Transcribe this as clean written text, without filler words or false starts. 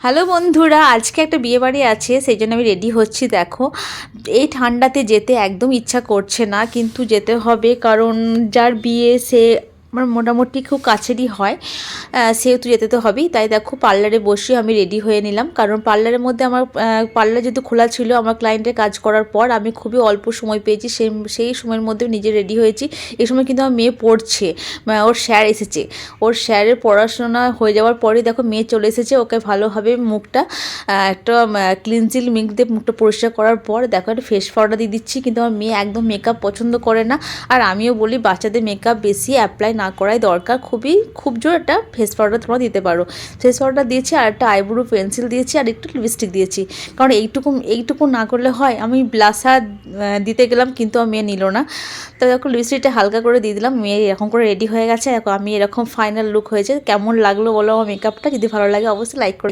Hello বন্ধুরা, আজকে একটা বিয়ে বাড়ি আছে, সেই জন্য আমি রেডি হচ্ছি। দেখো, এই ঠান্ডাতে যেতে একদম ইচ্ছা করছে না, কিন্তু যেতে হবে, কারণ যার বিয়ে সে আমার মোটামুটি খুব কাছেরই হয়, সেহেতু যেতে তো হবেই। তাই দেখো, পার্লারে বসে আমি রেডি হয়ে নিলাম, কারণ পার্লারের মধ্যে আমার পার্লার যেহেতু খোলা ছিল, আমার ক্লায়েন্টের কাজ করার পর আমি খুবই অল্প সময় পেয়েছি, সেই সময়ের মধ্যে নিজে রেডি হয়েছি। এই সময় কিন্তু আমার মেয়ে পড়ছে, ওর স্যার এসেছে, ওর স্যারের পড়াশোনা হয়ে যাওয়ার পরেই দেখো মেয়ে চলে এসেছে। ওকে ভালোভাবে মুখটা একটা ক্লিনজিল মিল্ক দিয়ে মুখটা পরিষ্কার করার পর দেখো একটা ফেস পাউডার দিয়ে দিচ্ছি, কিন্তু আমার মেয়ে একদম মেকআপ পছন্দ করে না। আর আমিও বলি বাচ্চাদের মেকআপ বেশি অ্যাপ্লাই না করাই দরকার, খুব জোর একটা ফেস পাউডার তোমরা দিতে পারো। ফেস পাউডার দিয়েছি, আর একটা আইব্রো পেন্সিল দিয়েছি, আর একটু লিপস্টিক দিয়েছি, কারণ এইটুকু না করলে হয়। আমি ব্লাশার দিতে গেলাম, কিন্তু আমার মেয়ে নিল না। তো দেখো লিপস্টিকটা হালকা করে দিয়ে দিলাম, মেয়ে এরকম করে রেডি হয়ে গেছে। আমি এরকম ফাইনাল লুক হয়েছে। কেমন লাগলো বলো আমার মেকআপটা? যদি ভালো লাগে অবশ্যই লাইক করে